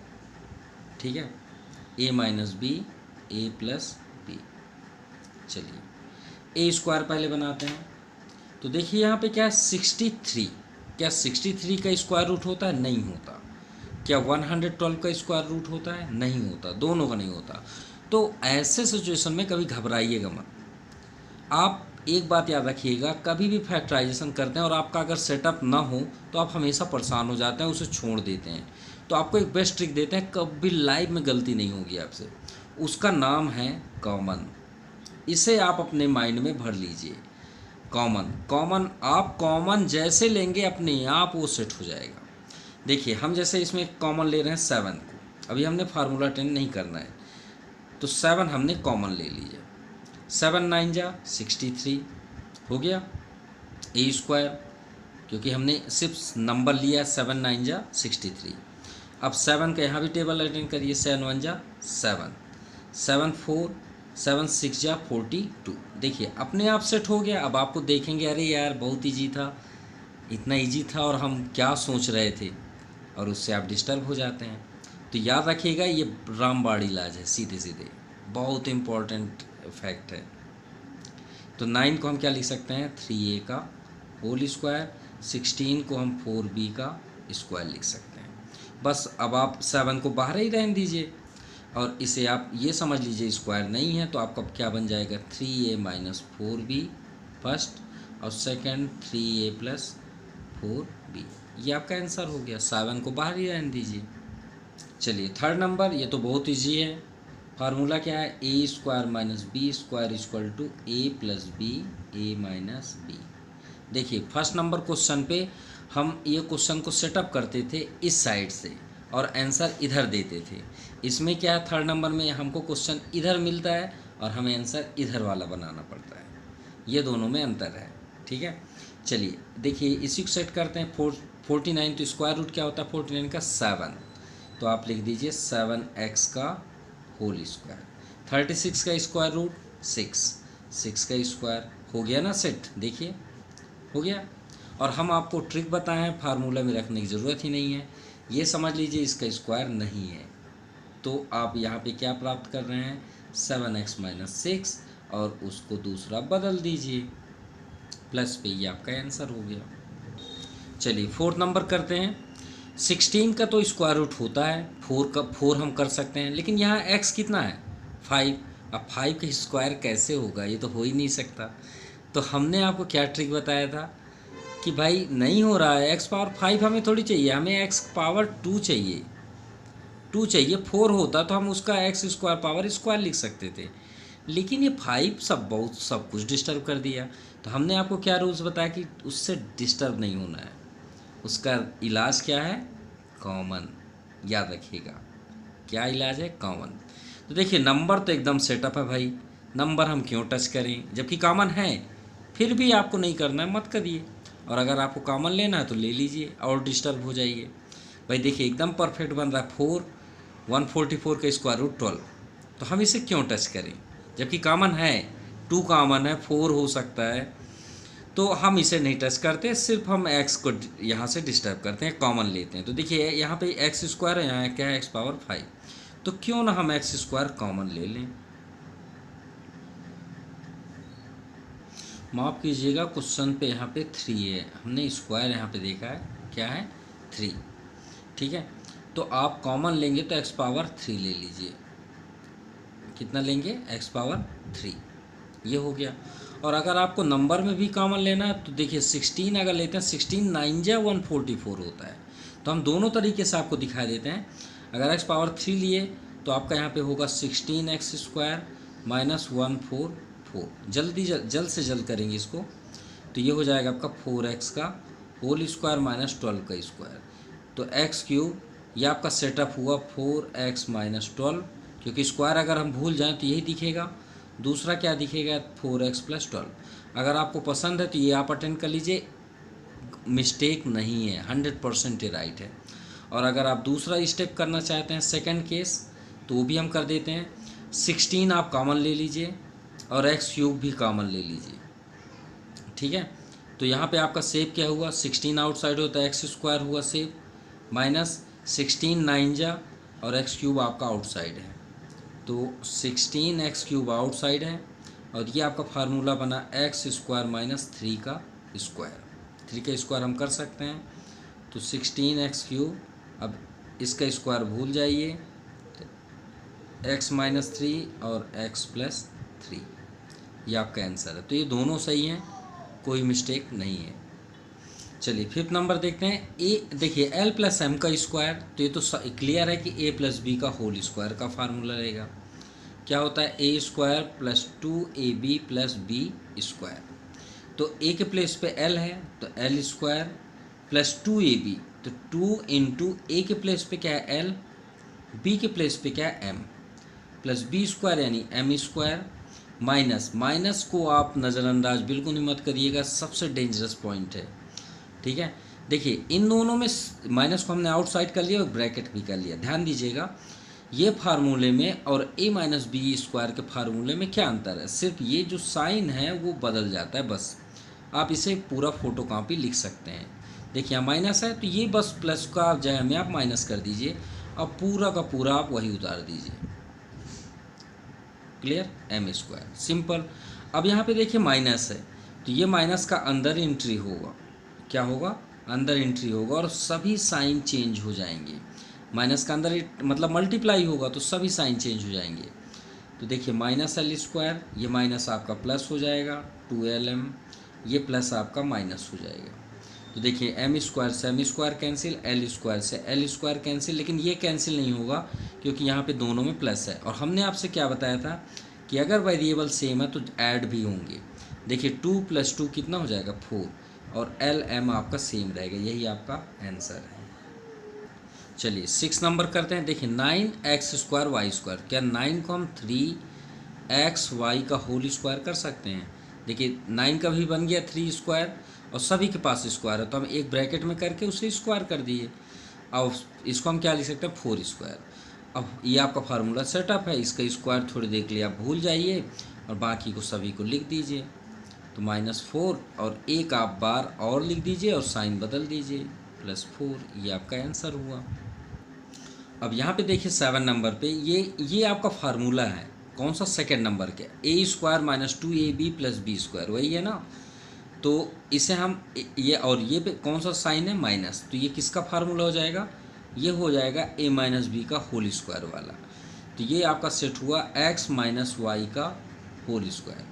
ठीक है, a minus B A plus B. चलिए ए स्क्वायर पहले बनाते हैं। तो देखिए यहाँ पे क्या है, 63। क्या 63 का स्क्वायर रूट होता है, नहीं होता। क्या 112 का स्क्वायर रूट होता है, नहीं होता, दोनों का नहीं होता। तो ऐसे सिचुएशन में कभी घबराइएगा मत। आप एक बात याद रखिएगा, कभी भी फैक्टराइजेशन करते हैं और आपका अगर सेटअप ना हो तो आप हमेशा परेशान हो जाते हैं, उसे छोड़ देते हैं। तो आपको एक बेस्ट ट्रिक देते हैं, कभी लाइफ में गलती नहीं होगी आपसे, उसका नाम है कॉमन। इसे आप अपने माइंड में भर लीजिए, कॉमन। कॉमन आप कॉमन जैसे लेंगे अपने आप वो सेट हो जाएगा। देखिए हम जैसे इसमें कॉमन ले रहे हैं 7 को, अभी हमने फार्मूला 10 नहीं करना है, तो 7 हमने कॉमन ले लीजिए। 7 9 जा 63 हो गया, ए स्क्वायर, क्योंकि हमने सिर्फ नंबर लिया 7 9 जा 63। अब 7 का यहाँ भी टेबल अटेंड करिए, 7 1 जा 7, 7 4, 7 6 जा 42। देखिए अपने आप सेट हो गया। अब आपको देखेंगे अरे यार बहुत ईजी था, इतना ईजी था और हम क्या सोच रहे थे, और उससे आप डिस्टर्ब हो जाते हैं। तो याद रखिएगा ये रामबाड़ इलाज है, सीधे सीधे, बहुत इम्पोर्टेंट फैक्ट है। तो 9 को हम क्या लिख सकते हैं, 3a का होल स्क्वायर, 16 को हम 4b का स्क्वायर लिख सकते हैं। बस अब आप 7 को बाहर ही रहने दीजिए और इसे आप ये समझ लीजिए स्क्वायर नहीं है, तो आपका क्या बन जाएगा, 3a माइनस 4b फर्स्ट, और सेकंड 3a प्लस 4b। ये आपका आंसर हो गया, 7 को बाहर ही रहने दीजिए। चलिए थर्ड नंबर, ये तो बहुत ईजी है। फार्मूला क्या है, A square minus B square equal to A plus B A minus B. देखिए फर्स्ट नंबर क्वेश्चन पे हम ये क्वेश्चन को सेटअप करते थे इस साइड से और आंसर इधर देते थे। इसमें क्या है, थर्ड नंबर में हमको क्वेश्चन इधर मिलता है और हमें आंसर इधर वाला बनाना पड़ता है, ये दोनों में अंतर है, ठीक है। चलिए देखिए इसी को सेट करते हैं, 49, तो स्क्वायर रूट क्या होता है 49 का, 7, तो आप लिख दीजिए 7x का होल स्क्वायर। 36 का स्क्वायर रूट 6, 6 का स्क्वायर, हो गया ना सेट, देखिए हो गया। और हम आपको ट्रिक बताए हैं, फार्मूला में रखने की ज़रूरत ही नहीं है, ये समझ लीजिए इसका स्क्वायर नहीं है। तो आप यहाँ पे क्या प्राप्त कर रहे हैं, 7x माइनस 6, और उसको दूसरा बदल दीजिए प्लस पे, ये आपका आंसर हो गया। चलिए फोर्थ नंबर करते हैं। 16 का तो स्क्वायर रूट होता है, 4 हम कर सकते हैं, लेकिन यहाँ x कितना है 5। अब 5 का स्क्वायर कैसे होगा, ये तो हो ही नहीं सकता। तो हमने आपको क्या ट्रिक बताया था कि भाई नहीं हो रहा है, x पावर 5 हमें थोड़ी चाहिए, हमें x पावर 2 चाहिए। 2 चाहिए, 4 होता तो हम उसका एक्स स्क्वायर पावर स्क्वायर लिख सकते थे, लेकिन ये 5 सब कुछ डिस्टर्ब कर दिया। तो हमने आपको क्या रूल्स बताया कि उससे डिस्टर्ब नहीं होना है, उसका इलाज क्या है, कॉमन। याद रखिएगा क्या इलाज है, कॉमन। तो देखिए नंबर तो एकदम सेटअप है भाई, नंबर हम क्यों टच करें जबकि कॉमन है, फिर भी आपको नहीं करना है मत करिए, और अगर आपको कॉमन लेना है तो ले लीजिए और डिस्टर्ब हो जाइए। भाई देखिए एकदम परफेक्ट बन रहा है 4, 144 का स्क्वायर रूट 12, तो हम इसे क्यों टच करें जबकि कॉमन है, 2 कॉमन है, 4 हो सकता है, तो हम इसे नहीं टच करते, सिर्फ हम x को यहाँ से डिस्टर्ब करते हैं, कॉमन लेते हैं। तो देखिए यहाँ पे एक्स स्क्वायर है, यहाँ क्या है एक्स पावर 5, तो क्यों ना हम एक्स स्क्वायर कॉमन ले लें। माफ़ कीजिएगा क्वेश्चन पे यहाँ पे 3 है, हमने स्क्वायर यहाँ पे देखा है, क्या है 3, ठीक है। तो आप कॉमन लेंगे तो एक्स पावर 3 ले लीजिए, कितना लेंगे एक्स पावर 3, ये हो गया। और अगर आपको नंबर में भी कॉमन लेना है तो देखिए 16 अगर लेते हैं, 16 9 जा 144 होता है, तो हम दोनों तरीके से आपको दिखा देते हैं। अगर एक्स पावर 3 लिए तो आपका यहाँ पे होगा 16x स्क्वायर माइनस 144, जल्द से जल्द करेंगे इसको, तो ये हो जाएगा आपका 4x का होल स्क्वायर माइनस 12 का स्क्वायर, तो एक्स क्यूब, ये आपका सेटअप हुआ 4x माइनस 12, क्योंकि स्क्वायर अगर हम भूल जाएं तो यही दिखेगा, दूसरा क्या दिखेगा 4x प्लस 12। अगर आपको पसंद है तो ये आप अटेंड कर लीजिए, मिस्टेक नहीं है, 100% राइट है। और अगर आप दूसरा स्टेप करना चाहते हैं सेकंड केस, तो वो भी हम कर देते हैं, 16 आप कॉमन ले लीजिए और एक्स क्यूब भी कॉमन ले लीजिए, ठीक है। तो यहाँ पे आपका सेप क्या हुआ, 16 आउटसाइड होता है, एक्स स्क्वायर हुआ सेप, माइनस 16 9 जा और एक्स क्यूब आपका आउटसाइड है, तो 16x क्यूब आउटसाइड है, और ये आपका फार्मूला बना एक्स स्क्वायर माइनस 3 का स्क्वायर, 3 का स्क्वायर हम कर सकते हैं, तो 16x क्यूब, अब इसका स्क्वायर भूल जाइए, x माइनस 3 और x प्लस 3, ये आपका आंसर है। तो ये दोनों सही हैं, कोई मिस्टेक नहीं है। चलिए फिफ्थ नंबर देखते हैं, ए देखिए एल प्लस एम का स्क्वायर, तो ये तो क्लियर है कि ए प्लस बी का होल स्क्वायर का फार्मूला रहेगा, क्या होता है A square plus 2ab plus B square, तो ए के प्लेस पे एल है तो एल स्क्वायर प्लस 2ab, तो 2 इंटू ए के प्लेस पे क्या है एल, बी के प्लेस पे क्या है एम, प्लस बी स्क्वायर यानी एम स्क्वायर, माइनस को आप नज़रअंदाज बिल्कुल ही मत करिएगा, सबसे डेंजरस पॉइंट है, ठीक है। देखिए इन दोनों में माइनस को हमने आउटसाइड कर लिया और ब्रैकेट भी कर लिया, ध्यान दीजिएगा ये फार्मूले में और a माइनस बी स्क्वायर के फार्मूले में क्या अंतर है, सिर्फ ये जो साइन है वो बदल जाता है बस, आप इसे पूरा फोटो कॉपी लिख सकते हैं। देखिए यहाँ माइनस है तो ये बस प्लस का जगह में आप माइनस कर दीजिए, अब पूरा का पूरा आप वही उतार दीजिए, क्लियर, एम स्क्वायर, सिंपल। अब यहाँ पे देखिए माइनस है तो ये माइनस का अंदर एंट्री होगा, क्या होगा, अंदर एंट्री होगा और सभी साइन चेंज हो जाएंगे, माइनस का अंदर मतलब मल्टीप्लाई होगा तो सभी साइन चेंज हो जाएंगे। तो देखिए माइनस एल स्क्वायर, ये माइनस आपका प्लस हो जाएगा 2lm, ये प्लस आपका माइनस हो जाएगा, तो देखिए एम स्क्वायर से M square cancel, L square से एल स्क्वायर कैंसिल, लेकिन ये कैंसिल नहीं होगा क्योंकि यहाँ पे दोनों में प्लस है, और हमने आपसे क्या बताया था कि अगर वेरिएबल सेम है तो ऐड भी होंगे। देखिए 2 + 2 कितना हो जाएगा 4, और एल एम आपका सेम रहेगा, यही आपका आंसर है। चलिए 6 नंबर करते हैं, देखिए 9x स्क्वायर वाई स्क्वायर, क्या 9 को हम 3xy का होल स्क्वायर कर सकते हैं, देखिए 9 का भी बन गया 3 स्क्वायर और सभी के पास स्क्वायर है तो हम एक ब्रैकेट में करके उसे स्क्वायर कर दिए, अब इसको हम क्या लिख सकते हैं 4 स्क्वायर। अब ये आपका फार्मूला सेटअप है, इसका स्क्वायर थोड़ी देर के लिए आप भूल जाइए और बाकी को सभी को लिख दीजिए, तो -4 और एक आप बार और लिख दीजिए और साइन बदल दीजिए +4, ये आपका आंसर हुआ। अब यहाँ पे देखिए 7 नंबर पे ये आपका फार्मूला है, कौन सा, सेकेंड नंबर के, a square minus 2ab plus B square, वही है ना, तो इसे हम ये और ये पे कौन सा साइन है माइनस, तो ये किसका फार्मूला हो जाएगा, ये हो जाएगा a माइनस बी का होल स्क्वायर वाला, तो ये आपका सेट हुआ x माइनस वाई का whole square,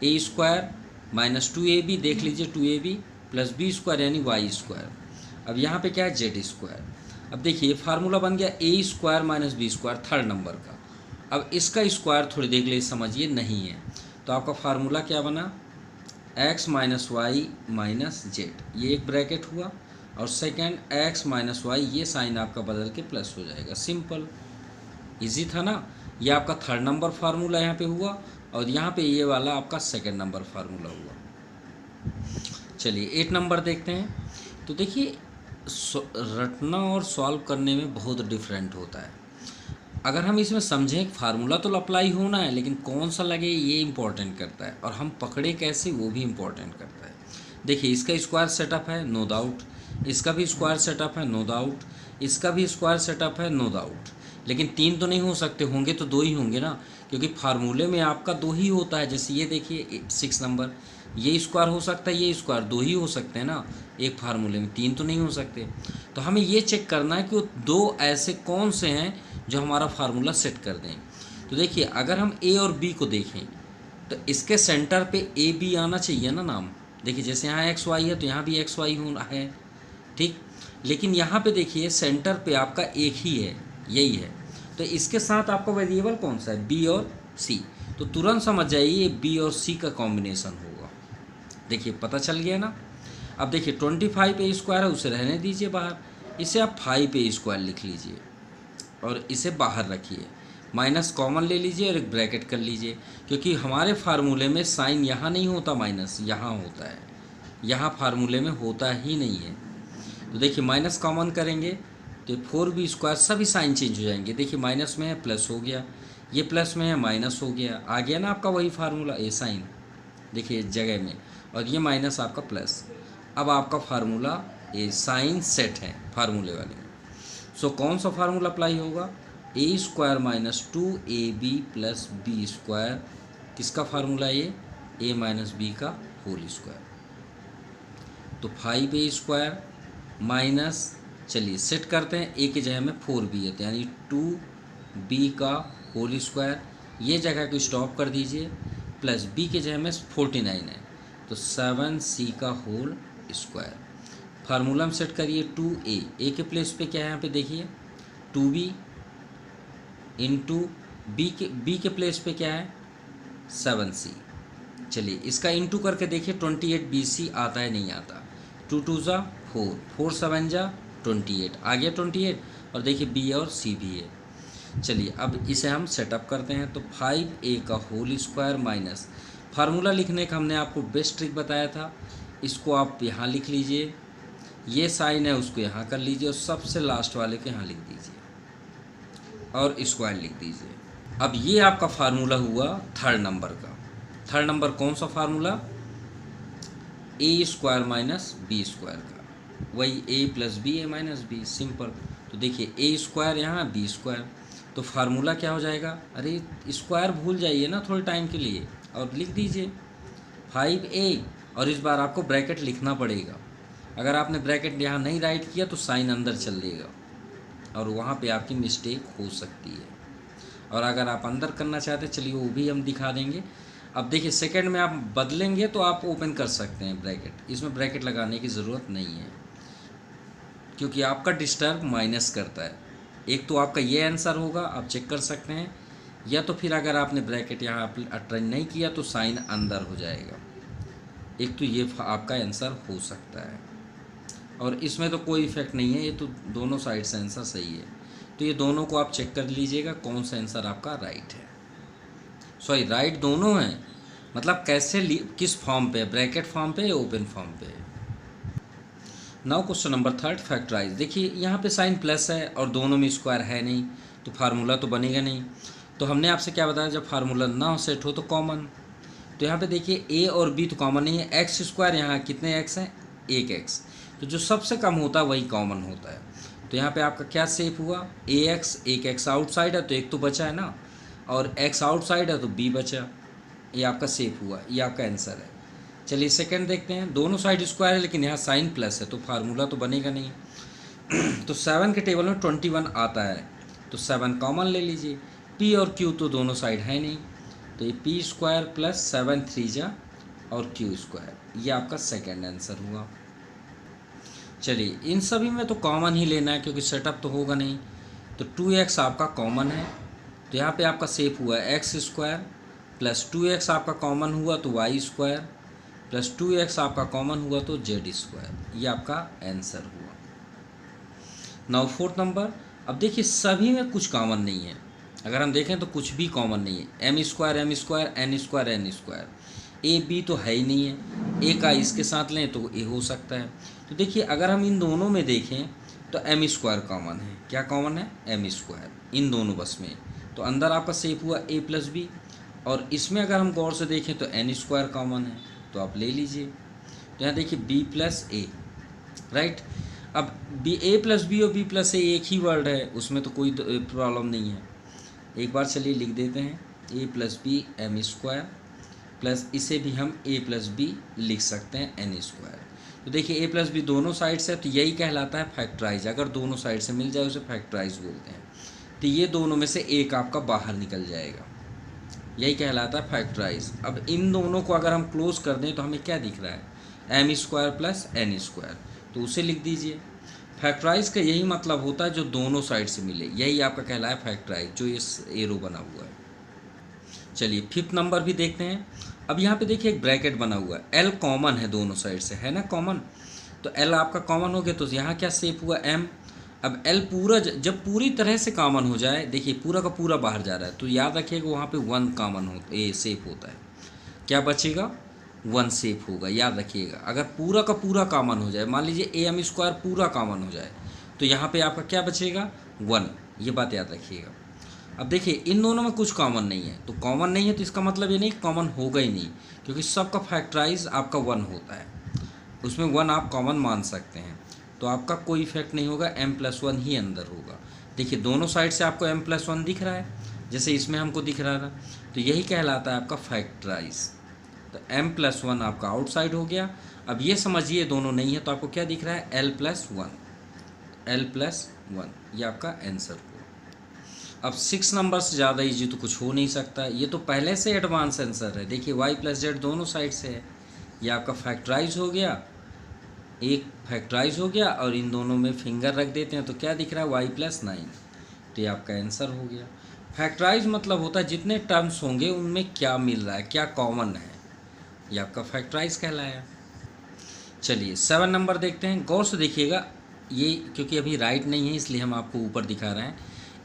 a square minus 2ab, देख लीजिए 2ab प्लस बी स्क्वायर यानी वाई स्क्वायर। अब यहाँ पे क्या है जेड स्क्वायर, अब देखिए ये फार्मूला बन गया A square minus B square third number का। अब इसका स्क्वायर थोड़ी देख ले समझिए नहीं है, तो आपका फार्मूला क्या बना, X minus Y minus Z, ये एक ब्रैकेट हुआ, और सेकेंड एक्स माइनस वाई, ये साइन आपका बदल के प्लस हो जाएगा। सिंपल, इजी था ना। ये आपका थर्ड नंबर फार्मूला यहाँ पे हुआ, और यहाँ पे ये वाला आपका सेकेंड नंबर फार्मूला हुआ। चलिए 8 नंबर देखते हैं। तो देखिए रटना और सॉल्व करने में बहुत डिफरेंट होता है। अगर हम इसमें समझें फार्मूला तो अप्लाई होना है, लेकिन कौन सा लगे ये इंपॉर्टेंट करता है, और हम पकड़े कैसे वो भी इंपॉर्टेंट करता है। देखिए इसका स्क्वायर सेटअप है नो डाउट, इसका भी स्क्वायर सेटअप है नो डाउट, इसका भी स्क्वायर सेटअप है नो डाउट, लेकिन 3 तो नहीं हो सकते, होंगे तो 2 ही होंगे ना, क्योंकि फार्मूले में आपका 2 ही होता है। जैसे ये देखिए 6 नंबर, ये स्क्वायर हो सकता है, ये स्क्वायर, 2 ही हो सकते हैं ना एक फार्मूले में, 3 तो नहीं हो सकते। तो हमें ये चेक करना है कि वो 2 ऐसे कौन से हैं जो हमारा फार्मूला सेट कर दें। तो देखिए अगर हम ए और बी को देखें तो इसके सेंटर पे ए बी आना चाहिए ना नाम। देखिए जैसे यहाँ एक्स वाई है तो यहाँ भी एक्स वाई होना है, ठीक। लेकिन यहाँ पे देखिए सेंटर पे आपका एक ही है, यही है, तो इसके साथ आपका वेरिएबल कौन सा है, बी और सी। तो तुरंत समझ जाइए ये बी और सी का कॉम्बिनेशन होगा। देखिए पता चल गया ना। अब देखिए 25 ए स्क्वायर है, उसे रहने दीजिए बाहर, इसे आप 5 ए स्क्वायर लिख लीजिए और इसे बाहर रखिए, माइनस कॉमन ले लीजिए और एक ब्रैकेट कर लीजिए, क्योंकि हमारे फार्मूले में साइन यहाँ नहीं होता, माइनस यहाँ होता है, यहाँ फार्मूले में होता ही नहीं है। तो देखिए माइनस कॉमन करेंगे तो 4b स्क्वायर, सभी साइन चेंज हो जाएंगे। देखिए माइनस में है प्लस हो गया, ये प्लस में है माइनस हो गया, आ गया ना आपका वही फार्मूला ए साइन, देखिए इस जगह में, और ये माइनस आपका प्लस। अब आपका फार्मूला ए साइन सेट है फार्मूले वाले में। सो कौन सा फार्मूला अप्लाई होगा, A square minus 2ab plus B square, किसका फार्मूला ये, ए माइनस बी का होल स्क्वायर। तो 5a स्क्वायर माइनस, चलिए सेट करते हैं, ए की जगह में 4b है, तो यानी 2b का होल स्क्वायर, ये जगह को स्टॉप कर दीजिए, प्लस b की जगह में 49 है, तो 7c का होल स्क्वायर। फार्मूला में सेट करिए 2a, ए के प्लेस पे क्या है यहाँ पे देखिए 2b इंटू बी के प्लेस पे क्या है 7c। चलिए इसका इंटू करके देखिए 28bc आता है नहीं आता, 2 2 जा 4, 4 7 जा 28, आ गया 28, और देखिए बी और सी भी है। चलिए अब इसे हम सेटअप करते हैं, तो 5a का होल स्क्वायर माइनस, फार्मूला लिखने का हमने आपको बेस्ट ट्रिक बताया था, इसको आप यहाँ लिख लीजिए, ये साइन है उसको यहाँ कर लीजिए, और सबसे लास्ट वाले के यहाँ लिख दीजिए और स्क्वायर लिख दीजिए। अब ये आपका फार्मूला हुआ थर्ड नंबर का। थर्ड नंबर कौन सा फार्मूला, ए स्क्वायर माइनस बी स्क्वायर का, वही ए plus B A minus B, simple. तो देखिए ए स्क्वायर यहाँ बी स्क्वायर, तो फार्मूला क्या हो जाएगा, अरे स्क्वायर भूल जाइए ना थोड़े टाइम के लिए, और लिख दीजिए 5a, और इस बार आपको ब्रैकेट लिखना पड़ेगा। अगर आपने ब्रैकेट यहाँ नहीं राइट किया तो साइन अंदर चल देगा, और वहाँ पे आपकी मिस्टेक हो सकती है। और अगर आप अंदर करना चाहते हैं, चलिए वो भी हम दिखा देंगे। अब देखिए सेकंड में आप बदलेंगे तो आप ओपन कर सकते हैं ब्रैकेट, इसमें ब्रैकेट लगाने की ज़रूरत नहीं है, क्योंकि आपका डिस्टर्ब माइनस करता है। एक तो आपका ये आंसर होगा, आप चेक कर सकते हैं, या तो फिर अगर आपने ब्रैकेट यहाँ अटेंड नहीं किया तो साइन अंदर हो जाएगा। एक तो ये आपका आंसर हो सकता है, और इसमें तो कोई इफेक्ट नहीं है, ये तो दोनों साइड से आंसर सही है। तो ये दोनों को आप चेक कर लीजिएगा कौन सा आंसर आपका राइट है। सॉरी राइट दोनों हैं, मतलब कैसे किस फॉर्म पे, ब्रैकेट फॉर्म पे या ओपन फॉर्म पे। Now question number 3 factorise. देखिए यहाँ पे साइन प्लस है और दोनों में स्क्वायर है नहीं, तो फार्मूला तो बनेगा नहीं। तो हमने आपसे क्या बताया, जब फार्मूला ना सेट हो तो कॉमन। तो यहाँ पे देखिए ए और बी तो कॉमन नहीं है, एक्स स्क्वायर यहाँ कितने एक्स हैं, एक एक्स, तो जो सबसे कम होता है वही कॉमन होता है। तो यहाँ पे आपका क्या सेफ हुआ, ए एक्स, एक एक्स आउटसाइड है तो एक तो बचा है ना, और एक्स आउटसाइड है तो बी बचा, ये आपका सेफ हुआ, ये आपका आंसर है। चलिए सेकंड देखते हैं, दोनों साइड स्क्वायर है लेकिन यहाँ साइन प्लस है, तो फार्मूला तो बनेगा नहीं। तो 7 के टेबल में 21 आता है, तो 7 कॉमन ले लीजिए, पी और क्यू तो दोनों साइड है नहीं, तो ये पी स्क्वायर प्लस 7 3 जा और क्यू स्क्वायर, ये आपका सेकेंड आंसर हुआ। चलिए इन सभी में तो कॉमन ही लेना है क्योंकि सेटअप तो होगा नहीं। तो 2x आपका कॉमन है, तो यहाँ पे आपका सेव हुआ है एक्स स्क्वायर प्लस 2x आपका कॉमन हुआ तो वाई स्क्वायर प्लस 2x आपका कॉमन हुआ तो जेड स्क्वायर। ये आपका आंसर हुआ। नाउ फोर्थ नंबर, अब देखिए सभी में कुछ कॉमन नहीं है। अगर हम देखें तो कुछ भी कॉमन नहीं है। M square N square, A B तो है ही नहीं है। ए का इसके साथ लें तो ए हो सकता है। तो देखिए अगर हम इन दोनों में देखें तो एम स्क्वायर कॉमन है। क्या कॉमन है? एम स्क्वायर इन दोनों बस में। तो अंदर आपका सेफ हुआ ए प्लस बी, और इसमें अगर हम गौर से देखें तो एन स्क्वायर कॉमन है, तो आप ले लीजिए। तो यहाँ देखिए बी प्लस ए, राइट। अब बी ए प्लस बी और बी प्लस ए एक ही वर्ड है, उसमें तो कोई प्रॉब्लम नहीं है। एक बार चलिए लिख देते हैं A plus B M square plus इसे भी हम ए प्लस बी लिख सकते हैं एन स्क्वायर। तो देखिए ए प्लस बी दोनों साइड से, तो यही कहलाता है फैक्टराइज। अगर दोनों साइड से मिल जाए उसे फैक्टराइज बोलते हैं। तो ये दोनों में से एक आपका बाहर निकल जाएगा, यही कहलाता है फैक्टराइज। अब इन दोनों को अगर हम क्लोज कर दें तो हमें क्या दिख रहा है? M square plus N square, तो उसे लिख दीजिए। फैक्टराइज का यही मतलब होता है जो दोनों साइड से मिले, यही आपका कहलाया फैक्टराइज, जो ये एरो बना हुआ है। चलिए फिफ्थ नंबर भी देखते हैं। अब यहाँ पे देखिए एक ब्रैकेट बना हुआ है, एल कॉमन है दोनों साइड से, है ना कॉमन। तो एल आपका कॉमन हो गया, तो यहाँ क्या सेफ हुआ? एम। अब एल पूरा जब पूरी तरह से कॉमन हो जाए, देखिए पूरा का पूरा बाहर जा रहा है, तो याद रखिएगा वहाँ पे 1 कॉमन हो सेफ होता है। क्या बचेगा? 1 सेफ होगा, याद रखिएगा। अगर पूरा का पूरा कॉमन हो जाए, मान लीजिए ए एम स्क्वायर पूरा कॉमन हो जाए, तो यहाँ पे आपका क्या बचेगा? 1। ये बात याद रखिएगा। अब देखिए इन दोनों में कुछ कॉमन नहीं है, तो कॉमन नहीं है तो इसका मतलब ये नहीं कॉमन होगा ही नहीं, क्योंकि सबका फैक्टराइज आपका 1 होता है, उसमें 1 आप कॉमन मान सकते हैं। तो आपका कोई इफेक्ट नहीं होगा, m+1 ही अंदर होगा। देखिए दोनों साइड से आपको m+1 दिख रहा है, जैसे इसमें हमको दिख रहा था, तो यही कहलाता है आपका फैक्टराइज। तो m+1 आपका आउटसाइड हो गया। अब ये समझिए दोनों नहीं है, तो आपको क्या दिख रहा है? l+1, ये आपका आंसर हुआ। अब 6 नंबर से ज़्यादा ईजी तो कुछ हो नहीं सकता, ये तो पहले से एडवांस आंसर है। देखिए y + z दोनों साइड से है, ये आपका फैक्टराइज हो गया, एक फैक्टराइज हो गया, और इन दोनों में फिंगर रख देते हैं तो क्या दिख रहा है? y + 9, तो ये आपका आंसर हो गया। फैक्टराइज मतलब होता है जितने टर्म्स होंगे उनमें क्या मिल रहा है, क्या कॉमन है, ये आपका फैक्टराइज कहलाया। चलिए 7 नंबर देखते हैं, गौर से देखिएगा। ये क्योंकि अभी राइट नहीं है इसलिए हम आपको ऊपर दिखा रहे हैं।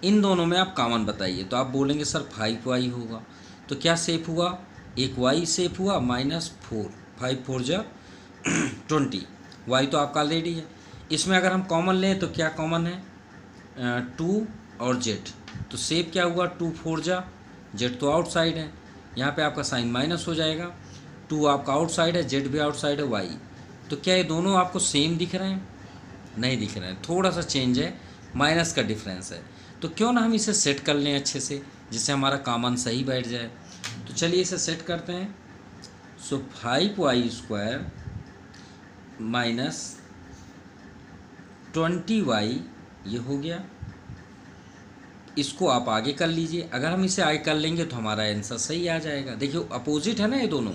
इन दोनों में आप कॉमन बताइए, तो आप बोलेंगे सर 5y होगा, तो क्या सेफ हुआ? एक y सेफ हुआ -4, 5 4 जा 20, y तो आपका ऑलरेडी है। इसमें अगर हम कॉमन लें तो क्या कॉमन है? 2 और z, तो सेफ क्या हुआ? 2 4 जा, z तो आउटसाइड है, यहाँ पे आपका साइन माइनस हो जाएगा। 2 आपका आउटसाइड है, z भी आउटसाइड है, y, तो क्या ये दोनों आपको सेम दिख रहे हैं? नहीं दिख रहे हैं, थोड़ा सा चेंज है, माइनस का डिफरेंस है। तो क्यों ना हम इसे सेट कर लें अच्छे से, जिससे हमारा कॉमन सही बैठ जाए। तो चलिए इसे सेट करते हैं। सो 5y² - 20y, ये हो गया। इसको आप आगे कर लीजिए, अगर हम इसे आगे कर लेंगे तो हमारा आंसर सही आ जाएगा। देखिए अपोजिट है ना ये दोनों,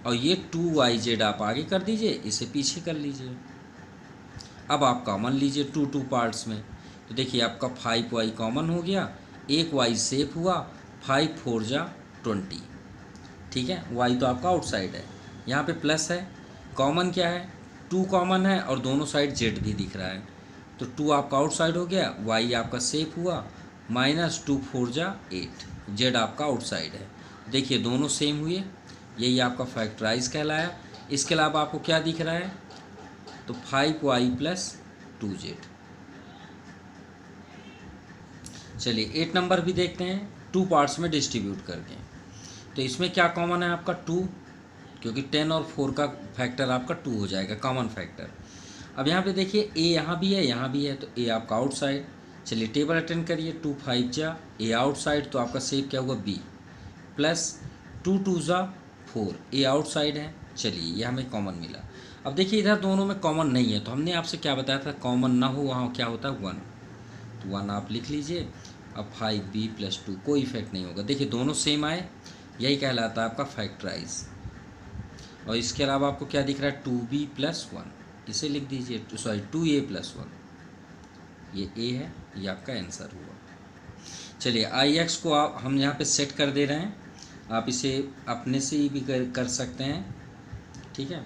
और ये 2yz आप आगे कर दीजिए, इसे पीछे कर लीजिए। अब आप कॉमन लीजिए 2 पार्ट्स में, तो देखिए आपका 5y कॉमन हो गया, एक y सेफ हुआ, 5 4 जा 20, ठीक है। y तो आपका आउटसाइड है, यहाँ पे प्लस है, कॉमन क्या है? 2 कॉमन है, और दोनों साइड z भी दिख रहा है, तो 2 आपका आउटसाइड हो गया, y आपका सेफ हुआ, -2 4 जा 8, z आपका आउटसाइड है। देखिए दोनों सेम हुए, यही आपका फैक्टराइज कहलाया। इसके अलावा आपको क्या दिख रहा है? तो 5y + 2z। चलिए 8 नंबर भी देखते हैं, 2 पार्ट्स में डिस्ट्रीब्यूट करके। तो इसमें क्या कॉमन है आपका? 2, क्योंकि 10 और 4 का फैक्टर आपका 2 हो जाएगा, कॉमन फैक्टर। अब यहाँ पे देखिए a यहाँ भी है, यहाँ भी है, तो a आपका आउटसाइड। चलिए टेबल अटेंड करिए, 2 5 जा a आउटसाइड, तो आपका सेफ क्या हुआ? b, प्लस 2 2 जा 4, a आउटसाइड है। चलिए ये हमें कॉमन मिला। अब देखिए इधर दोनों में कॉमन नहीं है, तो हमने आपसे क्या बताया था? कॉमन ना हो वहाँ क्या होता है? 1, तो 1 आप लिख लीजिए। अब 5b + 2, कोई इफेक्ट नहीं होगा। देखिए दोनों सेम आए, यही कहलाता है आपका फैक्टराइज। और इसके अलावा आपको क्या दिख रहा है? 2b + 1, इसे लिख दीजिए, सॉरी 2a+1, ये a है, ये आपका आंसर हुआ। चलिए ix को हम यहाँ पे सेट कर दे रहे हैं, आप इसे अपने से ही भी कर सकते हैं, ठीक है।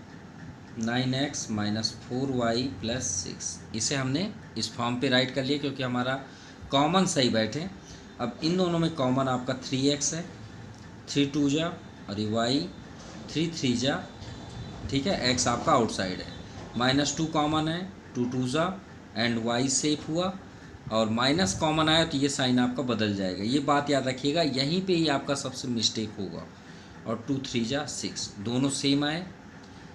9x - 4y + 6, इसे हमने इस फॉर्म पे राइट कर लिया क्योंकि हमारा कॉमन सही बैठे। अब इन दोनों में कॉमन आपका 3x है, 3 2 जा और ये y, 3 3 जा, ठीक है, x आपका आउटसाइड है, -2 कॉमन है, 2 2 जा एंड y सेफ हुआ, और माइनस कॉमन आया तो ये साइन आपका बदल जाएगा। ये बात याद रखिएगा, यहीं पे ही आपका सबसे मिस्टेक होगा। और 2 3 जा 6, दोनों सेम आए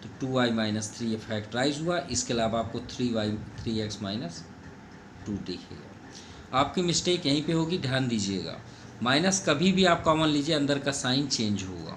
तो 2y - 3 ये फैक्टराइज हुआ। इसके अलावा आपको 3x - 2 दिखेगा। आपकी मिस्टेक यहीं पे होगी, ध्यान दीजिएगा। माइनस कभी भी आप कॉमन लीजिए, अंदर का साइन चेंज होगा।